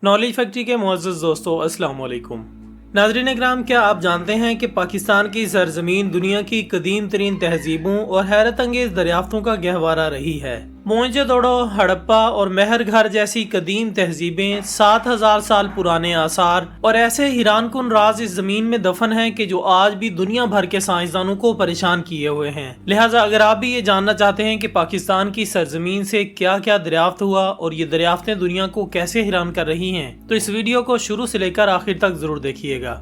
Knowledge factory के मुअज़्ज़ज़ दोस्तों, अस्सलाम वालेकुम। नाज़रीन इकराम, क्या आप जानते हैं कि पाकिस्तान की सरजमीन दुनिया की कदीम तरीन तहजीबों और हैरत अंगेज दरियाफ्तों का गहवारा रही है। मोहनजोदड़ो, हड़प्पा और मेहरगढ़ जैसी कदीम तहजीबें, 7000 साल पुराने आसार और ऐसे हैरानकुन राज इस जमीन में दफन हैं कि जो आज भी दुनिया भर के साइंसदानों को परेशान किए हुए हैं। लिहाजा अगर आप भी ये जानना चाहते हैं कि पाकिस्तान की सरजमीन से क्या क्या दरियाफ्त हुआ और ये दरियाफ्तें दुनिया को कैसे हैरान कर रही हैं, तो इस वीडियो को शुरू से लेकर आखिर तक जरूर देखिएगा।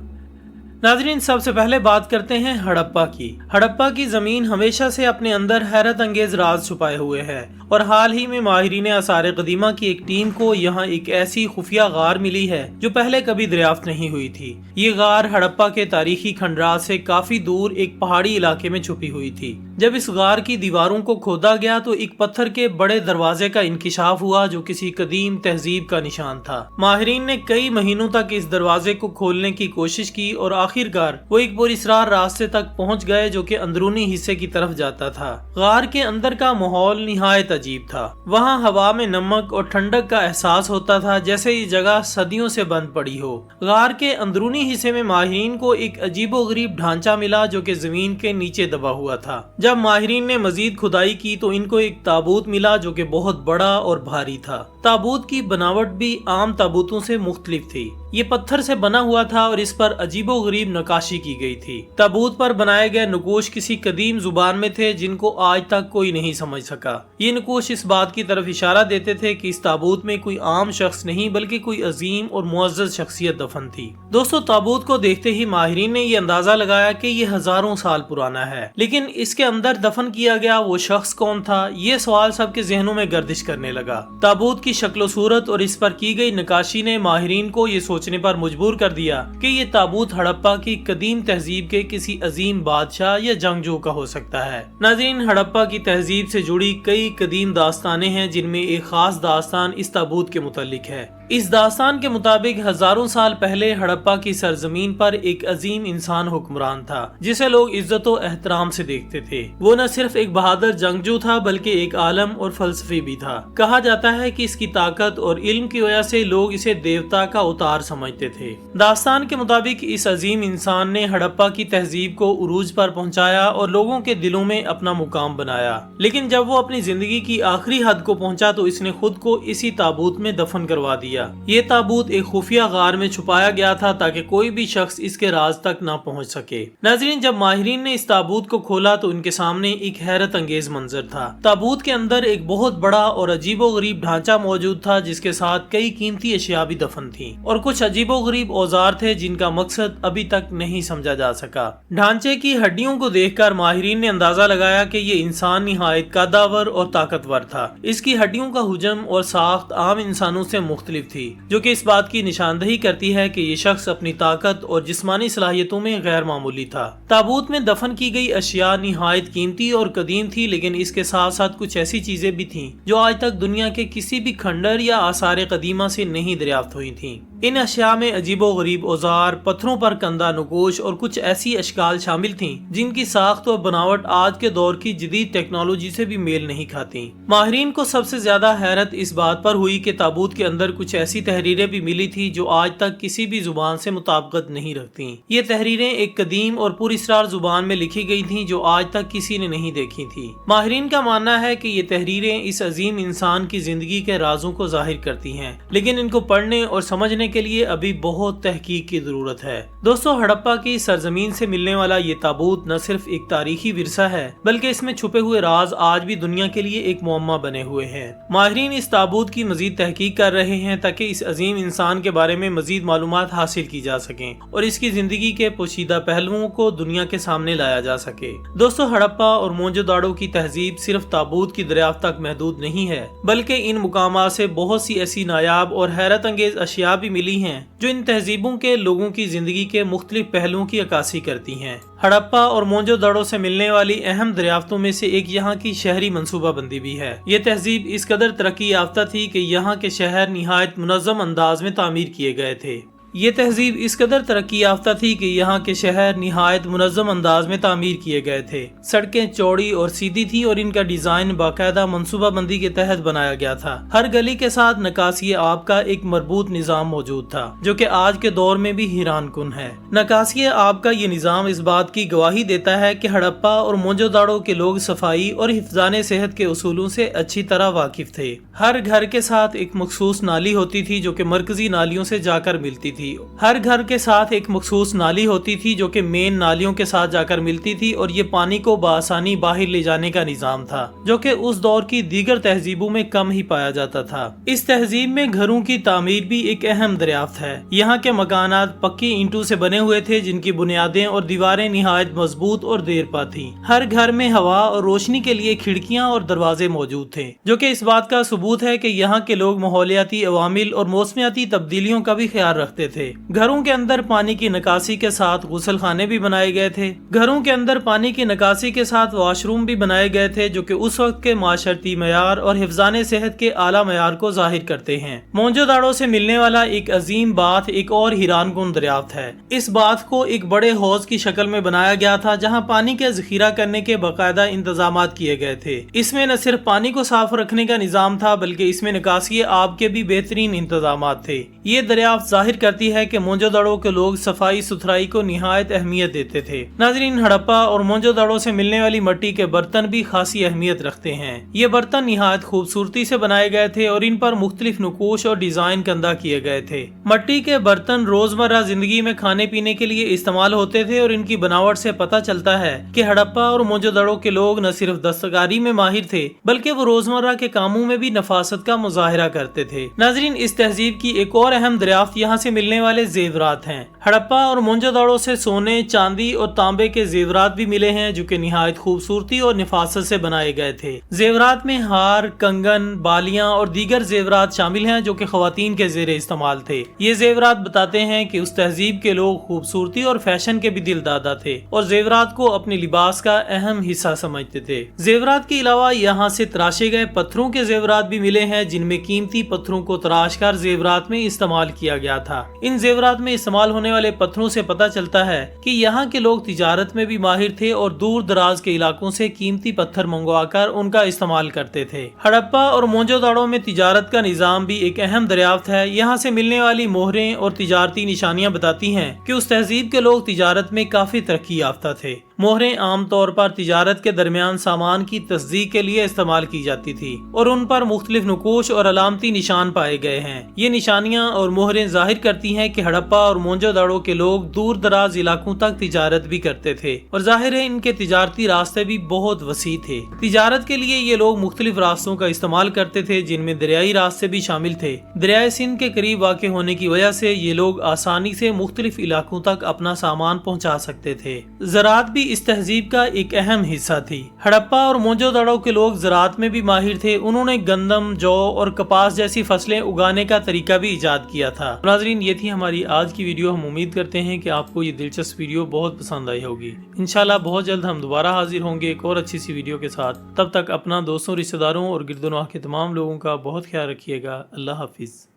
नाजरीन, सबसे पहले बात करते हैं हड़प्पा की। हड़प्पा की जमीन हमेशा से अपने अंदर हैरत अंगेज राज छुपाए हुए है और हाल ही में माहिरीन आसार कदीमा की एक टीम को यहाँ एक ऐसी खुफिया गार मिली है जो पहले कभी दरियाफ्त नहीं हुई थी। ये गार हड़प्पा के तारीखी खंडरात से काफी दूर एक पहाड़ी इलाके में छुपी हुई थी। जब इस गार की दीवारों को खोदा गया तो एक पत्थर के बड़े दरवाजे का इंकिशाफ हुआ जो किसी कदीम तहजीब का निशान था। माहिरीन ने कई महीनों तक इस दरवाजे को खोलने की कोशिश की और आखिरकार वो एक पुरअसरार रास्ते तक पहुंच गए जो कि अंदरूनी हिस्से की तरफ जाता था। गार के अंदर का माहौल निहायत अजीब था। वहाँ हवा में नमक और ठंडक का एहसास होता था जैसे ये जगह सदियों से बंद पड़ी हो। गार के अंदरूनी हिस्से में माहिरीन को एक अजीबोगरीब ढांचा मिला जो कि जमीन के नीचे दबा हुआ था। जब माहिरीन ने मजीद खुदाई की तो इनको एक ताबूत मिला जो कि बहुत बड़ा और भारी था। ताबूत की बनावट भी आम ताबूतों से मुख्तलिफ थी। ये पत्थर से बना हुआ था और इस पर अजीबोगरीब नक्काशी की गई थी। ताबूत पर बनाए गए नकूश किसी कदीम जुबान में थे जिनको आज तक कोई नहीं समझ सका। ये नकूश इस बात की तरफ इशारा देते थे कि इस ताबूत में कोई आम शख्स नहीं बल्कि कोई अजीम और मुअज़्ज़ज़ शख्सियत दफन थी। दोस्तों, ताबूत को देखते ही माहिरीन ने ये अंदाजा लगाया कि ये हजारों साल पुराना है, लेकिन इसके अंदर दफन किया गया वो शख्स कौन था, ये सवाल सबके जहनों में गर्दिश करने लगा। ताबूत की शक्ल सूरत और इस पर की गई नक्काशी ने माहिरीन को ये सोचने पर मजबूर कर दिया कि ये ताबूत हड़प्पा की कदीम तहजीब के किसी अजीम बादशाह या जंगजू का हो सकता है। नाज़रीन, हड़प्पा की तहजीब से जुड़ी कई कदीम दास्तानें हैं जिनमें एक खास दास्तान इस ताबूत के मुतालिक है। इस दास्तान के मुताबिक हजारों साल पहले हड़प्पा की सरजमीन पर एक अजीम इंसान हुक्मरान था जिसे लोग इज्जत और एहतराम से देखते थे। वो न सिर्फ एक बहादुर जंगजू था बल्कि एक आलम और फलसफी भी था। कहा जाता है कि इसकी ताकत और इल्म की वजह से लोग इसे देवता का अवतार समझते थे। दास्तान के मुताबिक इस अजीम इंसान ने हड़प्पा की तहजीब को उरूज पर पहुंचाया और लोगों के दिलों में अपना मुकाम बनाया, लेकिन जब वो अपनी जिंदगी की आखिरी हद को पहुंचा तो इसने खुद को इसी ताबूत में दफन करवा दिया। ये ताबूत एक खुफिया गार में छुपाया गया था ताकि कोई भी शख्स इसके राज तक ना पहुंच सके। नाज़रीन, जब माहिरीन ने इस ताबूत को खोला तो उनके सामने एक हैरत अंगेज मंजर था। ताबूत के अंदर एक बहुत बड़ा और अजीबोगरीब ढांचा मौजूद था जिसके साथ कई कीमती अशिया भी दफन थी और कुछ अजीबोगरीब औजार थे जिनका मकसद अभी तक नहीं समझा जा सका। ढांचे की हड्डियों को देखकर माहिरीन ने अंदाजा लगाया कि ये इंसान निहायत कद्दावर और ताकतवर था। इसकी हड्डियों का हुजम और साख्त आम इंसानों से मुख्तलिफ थी, जो कि इस बात की निशानदही करती है कि ये शख्स अपनी ताकत और जिस्मानी सलाहियतों में गैर मामूली था। ताबूत में दफन की गई अशिया निहायत कीमती और कदीम थी, लेकिन इसके साथ साथ कुछ ऐसी चीजें भी थीं जो आज तक दुनिया के किसी भी खंडर या आसार कदीमा से नहीं दरियाफ्त हुई थीं। इन अशिया में अजीबो गरीब औजार, पत्थरों पर कंदा नकूश और कुछ ऐसी अशकाल शामिल थीं जिनकी साख्त और बनावट आज के दौर की जदीद टेक्नोलॉजी से भी मेल नहीं खाती। माहिरीन को सबसे ज्यादा हैरत इस बात पर हुई कि ताबूत के अंदर कुछ ऐसी तहरीरें भी मिली थी जो आज तक किसी भी जुबान से मुताबिकत नहीं रखती। ये तहरीरें एक कदीम और पुरअसरार जुबान में लिखी गई थी जो आज तक किसी ने नहीं देखी थी। माहिरीन का मानना है कि ये तहरीरें इस अजीम इंसान की जिंदगी के राजों को जाहिर करती हैं, लेकिन इनको पढ़ने और समझने के लिए अभी बहुत तहकीक की जरूरत है। दोस्तों, हड़प्पा की सरजमीन से मिलने वाला ये ताबूत न सिर्फ एक तारीखी विरसा है बल्कि इसमें छुपे हुए राज आज भी दुनिया के लिए एक मुअम्मा बने हुए हैं। माहिरीन इस ताबूत की मजीद तहकीक कर रहे हैं ताकि इस अजीम इंसान के बारे में मजीद मालूमात हासिल की जा सकें और इसकी जिंदगी के पोशीदा पहलुओं को दुनिया के सामने लाया जा सके। दोस्तों, हड़प्पा और मोहनजोदाड़ो की तहजीब सिर्फ ताबूत की दरियाफ्त तक महदूद नहीं है बल्कि इन मुकामात से बहुत सी ऐसी नायाब और हैरत अंगेज अशिया भी मिली हैं जो इन तहजीबों के लोगों की जिंदगी के मुख्तलिफ पहलुओं की अक्कासी करती हैं। हड़प्पा और मोहनजोदाड़ो से मिलने वाली अहम दरियाफ्तों में से एक यहाँ की शहरी मंसूबाबंदी भी है। ये तहजीब इस कदर तरक्की याफ्ता थी कि यहाँ के शहर निहायत मुनज़्ज़म अंदाज में तामीर किए गए थे। یہ تہذیب اس قدر ترقی یافتہ تھی کہ یہاں کے شہر نہایت منظم انداز میں تعمیر کیے گئے تھے۔ سڑکیں چوڑی اور سیدھی تھی اور ان کا ڈیزائن باقاعدہ منصوبہ بندی کے تحت بنایا گیا تھا۔ ہر گلی کے ساتھ نکاسی آب کا ایک مربوط نظام موجود تھا جو کہ آج کے دور میں بھی حیران کن ہے۔ نکاسی آب کا یہ نظام اس بات کی گواہی دیتا ہے کہ ہڑپا اور موہنجو داڑو کے لوگ صفائی اور حفظان صحت کے اصولوں سے اچھی طرح واقف تھے۔ ہر گھر کے ساتھ ایک مخصوص نالی ہوتی تھی جو کہ مرکزی نالیوں سے جا کر ملتی تھی۔ ہر گھر کے ساتھ ایک مخصوص نالی ہوتی تھی جو کہ مین نالیوں کے ساتھ جا کر ملتی تھی، اور یہ پانی کو بآسانی باہر لے جانے کا نظام تھا جو کہ اس دور کی دیگر تہذیبوں میں کم ہی پایا جاتا تھا۔ اس تہذیب میں گھروں کی تعمیر بھی ایک اہم دریافت ہے۔ یہاں کے مکانات پکی اینٹوں سے بنے ہوئے تھے جن کی بنیادیں اور دیواریں نہایت مضبوط اور دیر پا تھیں۔ ہر گھر میں ہوا اور روشنی کے لیے کھڑکیاں اور دروازے موجود تھے جو کہ اس بات کا ثبوت ہے کہ یہاں کے لوگ ماحولیاتی عوامل اور موسمیاتی تبدیلیوں کا بھی خیال رکھتے تھے۔ گھروں کے اندر پانی کی نکاسی کے ساتھ غسل خانے بھی بنائے گئے تھے۔ گھروں کے اندر پانی کی نکاسی کے ساتھ واش روم بھی بنائے گئے تھے جو کہ اس وقت کے معاشرتی معیار اور حفظان صحت کے اعلیٰ معیار کو ظاہر کرتے ہیں۔ موہنجو داڑو سے ملنے والا ایک عظیم باتھ ایک اور حیران کن دریافت ہے۔ اس باتھ کو ایک بڑے حوض کی شکل میں بنایا گیا تھا جہاں پانی کے ذخیرہ کرنے کے باقاعدہ انتظامات کیے گئے تھے۔ اس میں نہ صرف پانی کو صاف رکھنے کا نظام تھا بلکہ اس میں نکاسی آب کے بھی بہترین انتظامات تھے۔ یہ دریافت ظاہر کرتی ہے کہ موہنجو داڑو کے لوگ صفائی ستھرائی کو نہایت اہمیت دیتے تھے۔ ناظرین، ہڑپا اور موہنجو داڑو سے ملنے والی مٹی کے برتن بھی خاصی اہمیت رکھتے ہیں۔ یہ برتن نہایت خوبصورتی سے بنائے گئے تھے اور ان پر مختلف نقوش اور ڈیزائن کندہ کیے گئے تھے۔ مٹی کے برتن روزمرہ زندگی میں کھانے پینے کے لیے استعمال ہوتے تھے اور ان کی بناوٹ سے پتہ چلتا ہے کہ ہڑپا اور موہنجو داڑو کے لوگ نہ صرف دستکاری میں ماہر تھے بلکہ وہ روزمرہ کے کاموں میں بھی نفاست کا مظاہرہ کرتے تھے۔ ناظرین، اس تہذیب کی ایک اور اہم دریافت یہاں سے ملنے والے زیورات ہیں۔ ہڑپا اور موہنجو داڑو سے سونے، چاندی اور تانبے کے زیورات بھی ملے ہیں جو کہ نہایت خوبصورتی اور نفاست سے بنائے گئے تھے۔ زیورات میں ہار، کنگن، بالیاں اور دیگر زیورات شامل ہیں جو کہ خواتین کے زیر استعمال تھے۔ یہ زیورات بتاتے ہیں کہ اس تہذیب کے لوگ خوبصورتی اور فیشن کے بھی دل دادا تھے اور زیورات کو اپنے لباس کا اہم حصہ سمجھتے تھے۔ زیورات کے علاوہ یہاں سے تراشے گئے پتھروں کے زیورات بھی ملے ہیں جن میں قیمتی پتھروں کو تراش کر زیورات میں استعمال کیا گیا تھا۔ ان زیورات میں استعمال ہونے والے پتھروں سے پتہ چلتا ہے کہ یہاں کے لوگ تجارت میں بھی ماہر تھے اور دور دراز کے علاقوں سے قیمتی پتھر منگوا کر ان کا استعمال کرتے تھے۔ ہڑپا اور موہنجو داڑو میں تجارت کا نظام بھی ایک اہم دریافت ہے۔ یہاں سے ملنے والی مہریں اور تجارتی نشانیاں بتاتی ہیں کہ اس تہذیب کے لوگ تجارت میں کافی ترقی یافتہ تھے۔ مہریں عام طور پر تجارت کے درمیان سامان کی تصدیق کے لیے استعمال کی جاتی تھی اور ان پر مختلف نقوش اور علامتی نشان پائے گئے ہیں۔ یہ نشانیاں اور مہریں ظاہر کرتی ہیں کہ ہڑپا اور موہنجو داڑو کے لوگ دور دراز علاقوں تک تجارت بھی کرتے تھے اور ظاہر ہے ان کے تجارتی راستے بھی بہت وسیع تھے۔ تجارت کے لیے یہ لوگ مختلف راستوں کا استعمال کرتے تھے جن میں دریائی راستے بھی شامل تھے۔ دریائے سندھ کے قریب واقع ہونے کی وجہ سے یہ لوگ آسانی سے مختلف علاقوں تک اپنا سامان پہنچا سکتے تھے۔ زراعت بھی اس تہذیب کا ایک اہم حصہ تھی۔ ہڑپا اور موہنجو داڑو کے لوگ زراعت میں بھی ماہر تھے۔ انہوں نے گندم، جو اور کپاس جیسی فصلیں اگانے کا طریقہ بھی ایجاد کیا تھا۔ ناظرین، یہ تھی ہماری آج کی ویڈیو۔ ہم امید کرتے ہیں کہ آپ کو یہ دلچسپ ویڈیو بہت پسند آئی ہوگی۔ انشاءاللہ بہت جلد ہم دوبارہ حاضر ہوں گے ایک اور اچھی سی ویڈیو کے ساتھ۔ تب تک اپنا، دوستوں، رشتہ داروں اور گرد و نواح کے تمام لوگوں کا بہت خیال رکھیے گا۔ اللہ حافظ۔